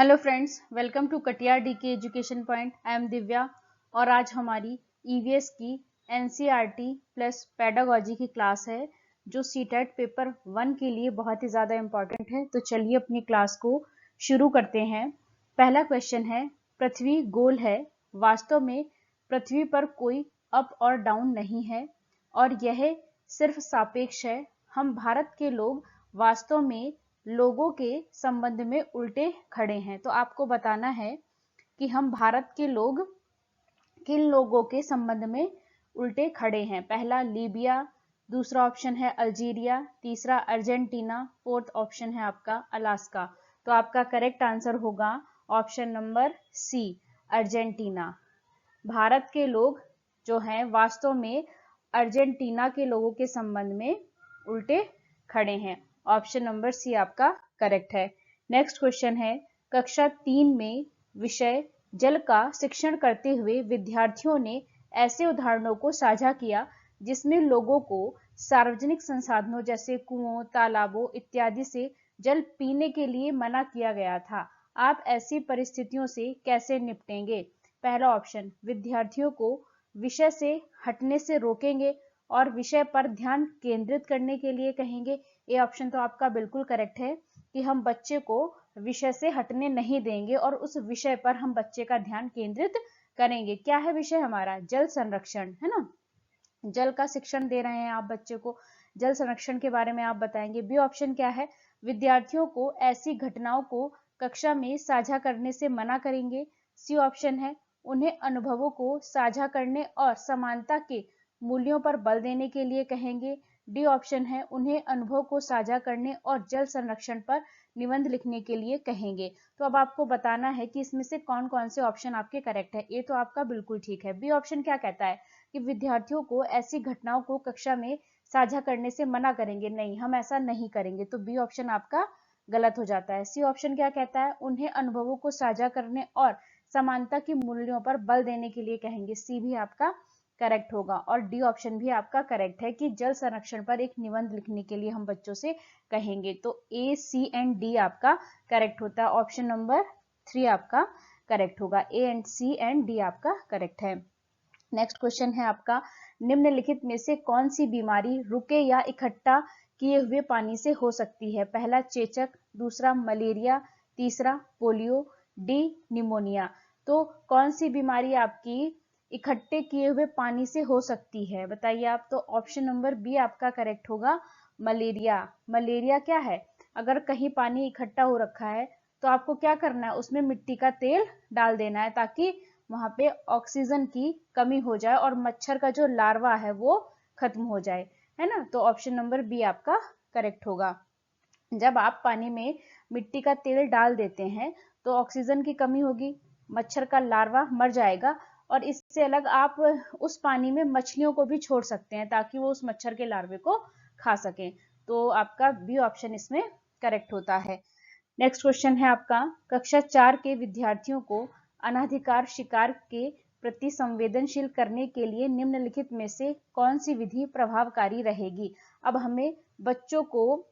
Hello friends, welcome to Katiyar DK education point. I am Divya और आज हमारी ईवीएस की एनसीईआरटी प्लस पेडागोजी की क्लास है जो सीटेट पेपर 1 के लिए बहुत ही ज़्यादा इम्पॉर्टेंट है। तो चलिए अपनी क्लास को शुरू करते हैं। पहला क्वेश्चन है, पृथ्वी गोल है, वास्तव में पृथ्वी पर कोई अप और डाउन नहीं है और यह सिर्फ सापेक्ष है। हम भारत के लोग वास्तव में लोगों के संबंध में उल्टे खड़े हैं। तो आपको बताना है कि हम भारत के लोग किन लोगों के संबंध में उल्टे खड़े हैं। पहला लीबिया, दूसरा ऑप्शन है अल्जीरिया, तीसरा अर्जेंटीना, फोर्थ ऑप्शन है आपका अलास्का। तो आपका करेक्ट आंसर होगा option number C, Argentina. Bharat के लोग जो हैं वास्तव में अर्जेंटीना के लोगों के संबंध में उल्टे खड़े हैं। ऑप्शन नंबर सी आपका करेक्ट है। नेक्स्ट क्वेश्चन है, कक्षा 3 में विषय जल का शिक्षण करते हुए विद्यार्थियों ने ऐसे उदाहरणों को साझा किया जिसमें लोगों को सार्वजनिक संसाधनों जैसे कुओं, तालाबों इत्यादि से जल पीने के लिए मना किया गया था। आप ऐसी परिस्थितियों से कैसे निपटेंगे? पहला ऑप्शन, विद्यार्थियों को विषय से हटने से रोकेंगे और विषय पर ध्यान केंद्रित करने के लिए कहेंगे। ये ऑप्शन तो आपका बिल्कुल करेक्ट है कि हम बच्चे को विषय से हटने नहीं देंगे और उस विषय पर हम बच्चे का ध्यान केंद्रित करेंगे। क्या है विषय हमारा? जल संरक्षण, है ना। जल का शिक्षण दे रहे हैं आप बच्चे को, जल संरक्षण के बारे में आप बताएंगे। बी ऑप्शन क्या है? विद्यार्थियों को ऐसी घटनाओं को कक्षा में साझा करने से मना करेंगे। सी ऑप्शन है, उन्हें अनुभवों को साझा करने और समानता के मूल्यों पर बल देने के लिए कहेंगे। डी ऑप्शन है, उन्हें अनुभव को साझा करने और जल संरक्षण पर निबंध लिखने के लिए कहेंगे। तो अब आपको बताना है कि इसमें से कौन कौन से ऑप्शन आपके करेक्ट है। ए तो आपका बिल्कुल ठीक है। बी ऑप्शन क्या कहता है कि विद्यार्थियों को ऐसी घटनाओं को कक्षा में साझा करने से मना करेंगे। नहीं, हम ऐसा नहीं करेंगे। तो बी ऑप्शन आपका गलत हो जाता है। सी ऑप्शन क्या कहता है? उन्हें अनुभवों को साझा करने और समानता के मूल्यों पर बल देने के लिए कहेंगे। सी भी आपका करेक्ट होगा और डी ऑप्शन भी आपका करेक्ट है कि जल संरक्षण पर एक निबंध लिखने के लिए हम बच्चों से कहेंगे। तो ए, सी एंड डी आपका करेक्ट होता है। ऑप्शन नंबर 3 आपका करेक्ट होगा। A and C and D आपका करेक्ट है। नेक्स्ट क्वेश्चन है आपका, निम्नलिखित में से कौन सी बीमारी रुके या इकट्ठा किए हुए पानी से हो सकती है? पहला चेचक, दूसरा मलेरिया, तीसरा पोलियो, डी निमोनिया। तो कौन सी बीमारी आपकी इकट्ठे किए हुए पानी से हो सकती है, बताइए आप। तो ऑप्शन नंबर बी आपका करेक्ट होगा, मलेरिया। मलेरिया क्या है? अगर कहीं पानी इकट्ठा हो रखा है तो आपको क्या करना है, उसमें मिट्टी का तेल डाल देना है ताकि वहां पे ऑक्सीजन की कमी हो जाए और मच्छर का जो लार्वा है वो खत्म हो जाए, है ना। तो ऑप्शन नंबर बी आपका करेक्ट होगा। जब आप पानी में मिट्टी का तेल डाल देते हैं तो ऑक्सीजन की कमी होगी, मच्छर का लार्वा मर जाएगा और इससे अलग आप उस पानी में मछलियों को भी छोड़ सकते हैं ताकि वो उस मच्छर के लार्वे को खा सकें। तो आपका बी ऑप्शन इसमें करेक्ट होता है। नेक्स्ट क्वेश्चन है आपका, कक्षा 4 के विद्यार्थियों को अनाधिकार शिकार के प्रति संवेदनशील करने के लिए निम्नलिखित में से कौन सी विधि प्रभावकारी रहेगी? अब हमें बच्चों को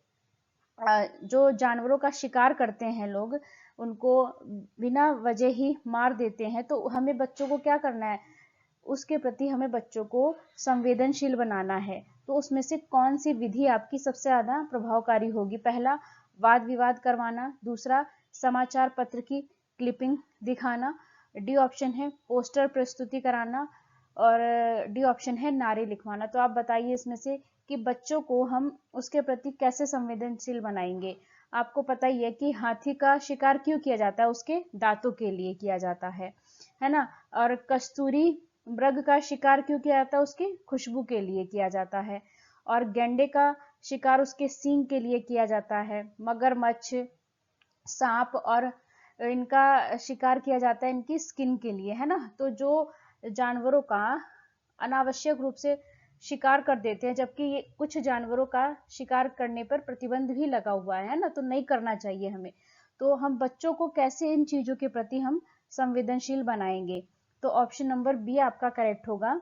जो जानवरों का शिकार करते हैं लोग, उनको बिना वजह ही मार देते हैं, तो हमें बच्चों को क्या करना है, उसके प्रति हमें बच्चों को संवेदनशील बनाना है। तो उसमें से कौन सी विधि आपकी सबसे ज्यादा प्रभावकारी होगी? पहला वाद विवाद करवाना, दूसरा समाचार पत्र की क्लिपिंग दिखाना, डी ऑप्शन है पोस्टर प्रस्तुति कराना और डी ऑप्शन है नारे लिखवाना। तो आप बताइए इसमें से कि बच्चों को हम उसके प्रति कैसे संवेदनशील बनाएंगे। आपको पता ही है कि हाथी का शिकार क्यों किया जाता है? उसके दांतों के लिए किया जाता है ना। और कस्तूरी मृग का शिकार क्यों किया जाता है? उसकी खुशबू के लिए किया जाता है। और गेंडे का शिकार उसके सींग के लिए किया जाता है। मगरमच्छ, सांप और इनका शिकार किया जाता है इनकी स्किन के लिए, है ना। तो जो जानवरों का अनावश्यक रूप से शिकार कर देते हैं, जबकि ये कुछ जानवरों का शिकार करने पर प्रतिबंध भी लगा हुआ है ना, तो नहीं करना चाहिए हमें। तो हम बच्चों को कैसे इन चीजों के प्रति हम संवेदनशील बनाएंगे? तो ऑप्शन नंबर बी आपका करेक्ट होगा,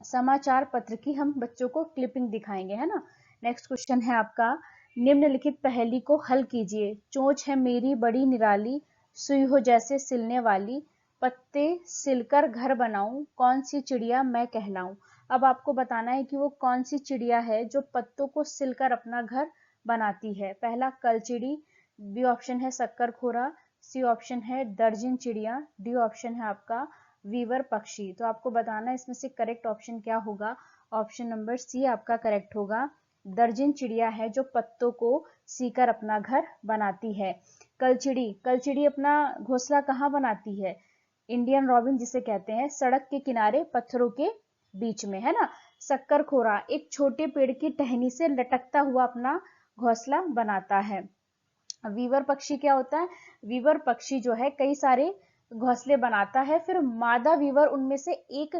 समाचार पत्र की हम बच्चों को क्लिपिंग दिखाएंगे, है ना। नेक्स्ट क्वेश्चन है आपका, निम्नलिखित पहेली को हल कीजिए। चोंच है मेरी बड़ी निराली, सुई हो जैसे सिलने वाली, पत्ते सिलकर घर बनाऊं, कौन सी चिड़िया मैं कहलाऊं। अब आपको बताना है कि वो कौन सी चिड़िया है जो पत्तों को सिलकर अपना घर बनाती है। पहला कलचिड़ी, बी ऑप्शन है शक्करखोरा, सी ऑप्शन है दर्जन चिड़िया, डी ऑप्शन है आपका वीवर पक्षी। तो आपको बताना है इसमें से करेक्ट ऑप्शन क्या होगा। ऑप्शन नंबर सी आपका करेक्ट होगा। दर्जन चिड़िया है जो पत्तों को सीकर अपना घर बनाती है। कलचिड़ी, कलचिड़ी अपना घोंसला कहाँ बनाती है? इंडियन रॉबिन जिसे कहते हैं, सड़क के किनारे पत्थरों के बीच में, है ना। शक्करखोरा एक छोटे पेड़ की टहनी से लटकता हुआ अपना घोंसला बनाता है। वीवर पक्षी क्या होता है? वीवर पक्षी जो है कई सारे घोंसले बनाता है, फिर मादा वीवर उनमें से एक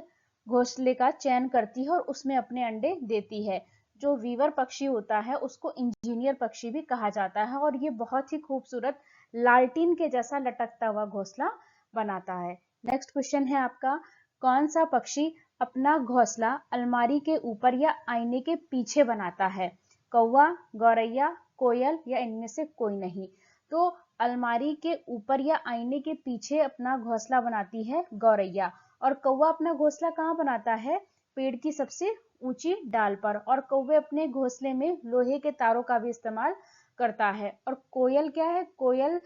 घोंसले का चयन करती है और उसमें अपने अंडे देती है। जो वीवर पक्षी होता है उसको इंजीनियर पक्षी भी कहा जाता है और ये बहुत ही खूबसूरत लालटीन के जैसा लटकता हुआ घोंसला बनाता है। नेक्स्ट क्वेश्चन है आपका, कौन सा पक्षी अपना घोंसला अलमारी के ऊपर या आईने के पीछे बनाता है? कौवा, गौरैया, कोयल या इनमें से कोई नहीं। तो अलमारी के ऊपर या आईने के पीछे अपना घोंसला बनाती है गौरैया। और कौवा अपना घोंसला कहाँ बनाता है? पेड़ की सबसे ऊंची डाल पर। और कौवे अपने घोंसले में लोहे के तारों का भी इस्तेमाल करता है। और कोयल क्या है? कोयल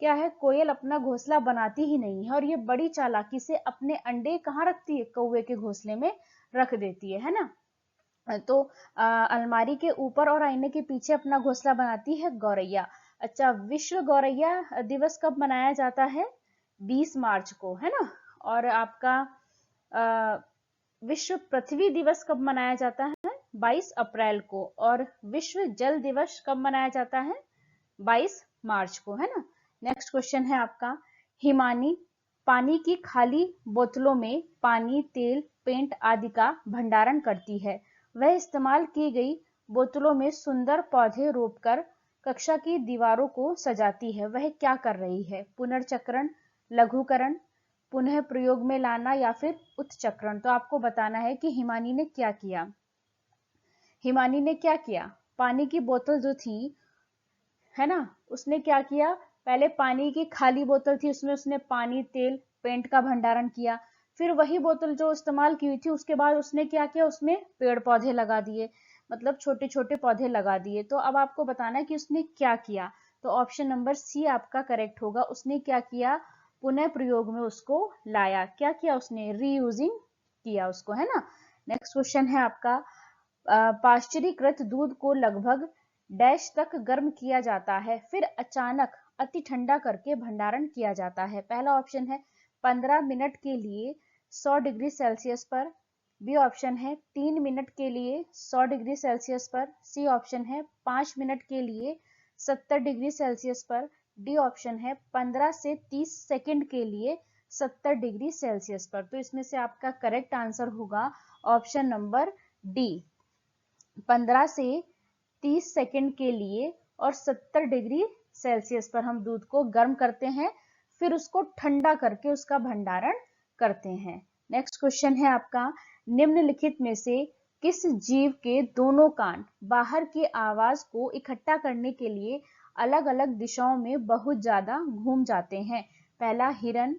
क्या है? कोयल अपना घोंसला बनाती ही नहीं है और ये बड़ी चालाकी से अपने अंडे कहाँ रखती है? कौवे के घोंसले में रख देती है ना। तो अलमारी के ऊपर और आईने के पीछे अपना घोंसला बनाती है गौरैया। अच्छा, विश्व गौरैया दिवस कब मनाया जाता है? 20 मार्च को, है ना। और आपका विश्व पृथ्वी दिवस कब मनाया जाता है? 22 अप्रैल को। और विश्व जल दिवस कब मनाया जाता है? 22 मार्च को, है ना। नेक्स्ट क्वेश्चन है आपका, हिमानी पानी की खाली बोतलों में पानी, तेल, पेंट आदि का भंडारण करती है। वह इस्तेमाल की गई बोतलों में सुंदर पौधे रोपकर कक्षा की दीवारों को सजाती है। वह क्या कर रही है? पुनर्चक्रण, लघुकरण, पुनः प्रयोग में लाना या फिर उत्चक्रण। तो आपको बताना है कि हिमानी ने क्या किया। हिमानी ने क्या किया? पानी की बोतल जो थी, है ना, उसने क्या किया? पहले पानी की खाली बोतल थी, उसमें उसने पानी, तेल, पेंट का भंडारण किया। फिर वही बोतल जो इस्तेमाल की हुई थी उसके बाद उसने क्या किया? उसमें पेड़ पौधे लगा दिए, मतलब छोटे छोटे पौधे लगा दिए। तो अब आपको बताना है कि उसने क्या किया। तो ऑप्शन नंबर सी आपका करेक्ट होगा। उसने क्या किया? पुनः प्रयोग में उसको लाया। क्या किया उसने? रीयूजिंग किया उसको, है ना। नेक्स्ट क्वेश्चन है आपका, पाश्चरीकृत दूध को लगभग डैश तक गर्म किया जाता है, फिर अचानक अति ठंडा करके भंडारण किया जाता है। पहला ऑप्शन है 15 मिनट के लिए 100 डिग्री सेल्सियस पर, बी ऑप्शन है 3 मिनट के लिए 100 डिग्री सेल्सियस पर, सी ऑप्शन है 5 मिनट के लिए 70 डिग्री सेल्सियस पर, डी ऑप्शन है 15 से 30 सेकंड के लिए 70 डिग्री सेल्सियस पर। तो इसमें से आपका करेक्ट आंसर होगा ऑप्शन नंबर डी, 15 से 30 सेकंड के लिए और 70 डिग्री सेल्सियस पर हम दूध को गर्म करते हैं, फिर उसको ठंडा करके उसका भंडारण करते हैं। नेक्स्ट क्वेश्चन है आपका, निम्नलिखित में से किस जीव के दोनों कान बाहर की आवाज को इकट्ठा करने के लिए अलग अलग दिशाओं में बहुत ज्यादा घूम जाते हैं? पहला हिरन,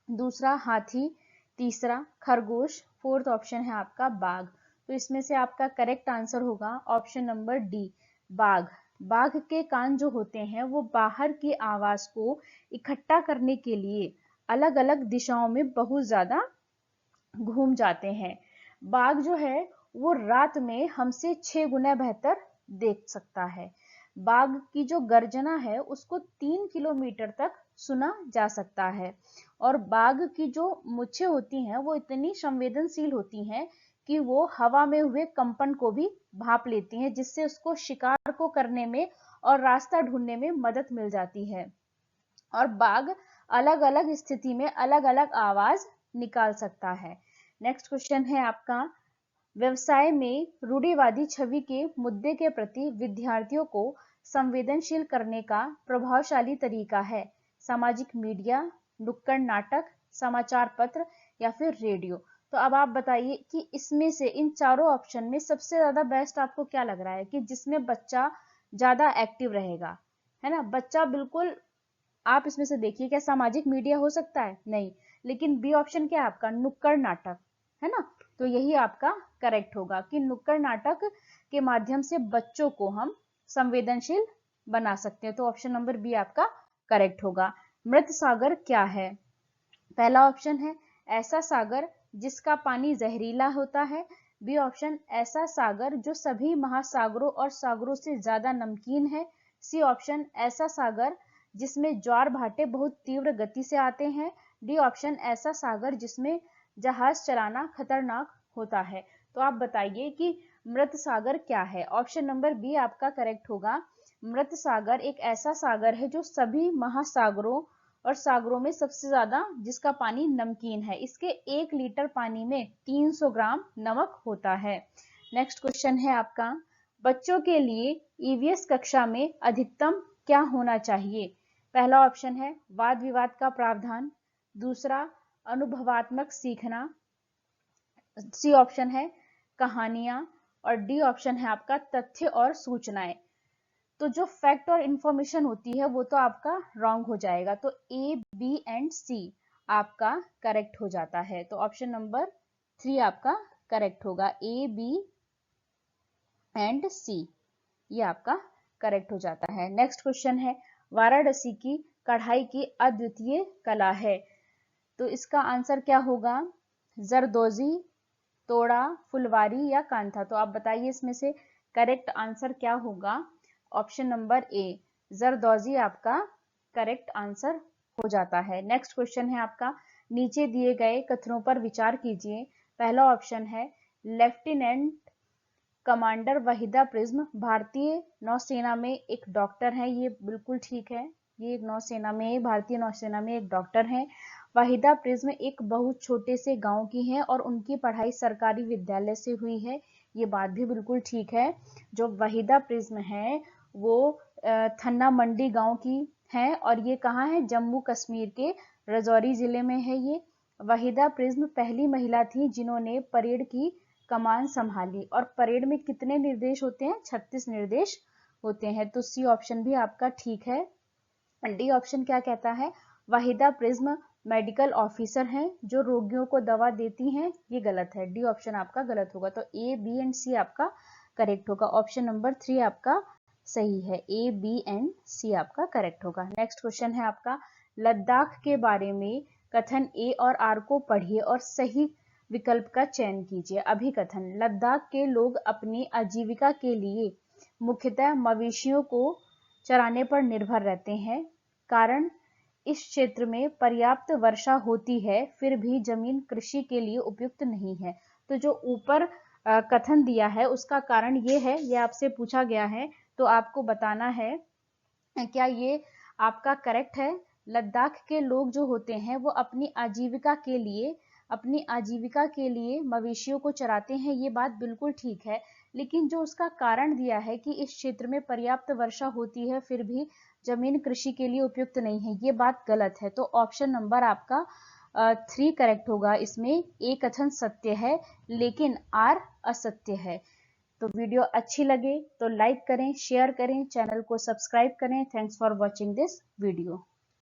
दूसरा हाथी, तीसरा खरगोश, फोर्थ ऑप्शन है आपका बाघ। तो इसमें से आपका करेक्ट आंसर होगा ऑप्शन नंबर डी, बाघ। बाघ के कान जो होते हैं वो बाहर की आवाज को इकट्ठा करने के लिए अलग अलग दिशाओं में बहुत ज्यादा घूम जाते हैं। बाघ जो है वो रात में हमसे 6 गुना बेहतर देख सकता है। बाघ की जो गर्जना है उसको 3 किलोमीटर तक सुना जा सकता है। और बाघ की जो मूछें होती हैं वो इतनी संवेदनशील होती हैं कि वो हवा में हुए कंपन को भी भाप लेती हैं, जिससे उसको शिकार को करने में और रास्ता ढूंढने में मदद मिल जाती है। और बाघ अलग अलग स्थिति में अलग अलग आवाज निकाल सकता है। नेक्स्ट क्वेश्चन है आपका, व्यवसाय में रूढ़िवादी छवि के मुद्दे के प्रति विद्यार्थियों को संवेदनशील करने का प्रभावशाली तरीका है? सामाजिक मीडिया, नुक्कड़ नाटक, समाचार पत्र या फिर रेडियो। तो अब आप बताइए कि इसमें से इन चारों ऑप्शन में सबसे ज्यादा बेस्ट आपको क्या लग रहा है कि जिसमें बच्चा ज्यादा एक्टिव रहेगा, है ना। बच्चा बिल्कुल आप इसमें से देखिए, क्या सामाजिक मीडिया हो सकता है? नहीं। लेकिन बी ऑप्शन क्या है आपका? नुक्कड़ नाटक, है ना। तो यही आपका करेक्ट होगा कि नुक्कड़ नाटक के माध्यम से बच्चों को हम संवेदनशील बना सकते हैं। तो ऑप्शन नंबर बी आपका करेक्ट होगा। मृत सागर क्या है? पहला ऑप्शन है ऐसा सागर जिसका पानी जहरीला होता है। बी ऑप्शन ऐसा सागर जो सभी महासागरों और सागरों से ज्यादा नमकीन है। सी ऑप्शन ऐसा सागर जिसमें ज्वार भाटे बहुत तीव्र गति से आते हैं। डी ऑप्शन ऐसा सागर जिसमें जहाज चलाना खतरनाक होता है। तो आप बताइए कि मृत सागर क्या है? ऑप्शन नंबर बी आपका करेक्ट होगा। मृत सागर एक ऐसा सागर है जो सभी महासागरों और सागरों में सबसे ज्यादा जिसका पानी नमकीन है। इसके 1 लीटर पानी में 300 ग्राम नमक होता है। नेक्स्ट क्वेश्चन है आपका, बच्चों के लिए ईवीएस कक्षा में अधिकतम क्या होना चाहिए? पहला ऑप्शन है वाद विवाद का प्रावधान, दूसरा अनुभवात्मक सीखना, सी ऑप्शन है कहानियां, और डी ऑप्शन है आपका तथ्य और सूचनाएं। तो जो फैक्ट और इंफॉर्मेशन होती है वो तो आपका रॉन्ग हो जाएगा। तो ए, बी एंड सी आपका करेक्ट हो जाता है। तो ऑप्शन नंबर 3 आपका करेक्ट होगा। ए, बी एंड सी ये आपका करेक्ट हो जाता है। नेक्स्ट क्वेश्चन है, वाराणसी की कढ़ाई की अद्वितीय कला है। तो इसका आंसर क्या होगा? जरदोजी, तोड़ा, फुलवारी या कांथा। तो आप बताइए इसमें से करेक्ट आंसर क्या होगा? ऑप्शन नंबर ए जरदोजी आपका करेक्ट आंसर हो जाता है। नेक्स्ट क्वेश्चन है आपका, नीचे दिए गए कथनों पर विचार कीजिए। पहला ऑप्शन है लेफ्टिनेंट कमांडर वहीदा प्रिज्म भारतीय नौसेना में एक डॉक्टर है। ये बिल्कुल ठीक है, ये नौसेना में, भारतीय नौसेना में एक डॉक्टर है। वहीदा प्रिज्म एक बहुत छोटे से गांव की है और उनकी पढ़ाई सरकारी विद्यालय से हुई है। ये बात भी बिल्कुल ठीक है। जो वहीदा प्रिज्म है वो थन्ना मंडी गांव की है और ये कहाँ है? जम्मू कश्मीर के राजौरी जिले में है ये। वहीदा प्रिज्म पहली महिला थी जिन्होंने परेड की कमान संभाली। और परेड में कितने निर्देश होते हैं? 36 निर्देश होते हैं। तो सी ऑप्शन भी आपका ठीक है। डी ऑप्शन क्या कहता है? वहीदा प्रिज्म मेडिकल ऑफिसर हैं जो रोगियों को दवा देती हैं। ये गलत है, डी ऑप्शन आपका गलत होगा। तो ए, बी एंड सी आपका करेक्ट होगा। ऑप्शन नंबर 3 आपका सही है। ए, बी एंड सी आपका करेक्ट होगा। नेक्स्ट क्वेश्चन है आपका, लद्दाख के बारे में कथन ए और आर को पढ़िए और सही विकल्प का चयन कीजिए। अभिकथन, लद्दाख के लोग अपनी आजीविका के लिए मुख्यतः मवेशियों को चराने पर निर्भर रहते हैं। कारण, इस क्षेत्र में पर्याप्त वर्षा होती है फिर भी जमीन कृषि के लिए उपयुक्त नहीं है। तो जो ऊपर कथन दिया है उसका कारण ये है, ये आपसे पूछा गया है तो आपको बताना है क्या ये आपका करेक्ट है। लद्दाख के लोग जो होते हैं वो अपनी आजीविका के लिए मवेशियों को चराते हैं। ये बात बिल्कुल ठीक है, लेकिन जो उसका कारण दिया है कि इस क्षेत्र में पर्याप्त वर्षा होती है फिर भी जमीन कृषि के लिए उपयुक्त नहीं है, ये बात गलत है। तो ऑप्शन नंबर आपका 3 करेक्ट होगा। इसमें ए कथन सत्य है लेकिन आर असत्य है। तो वीडियो अच्छी लगे तो लाइक करें, शेयर करें, चैनल को सब्सक्राइब करें। Thanks for watching this video.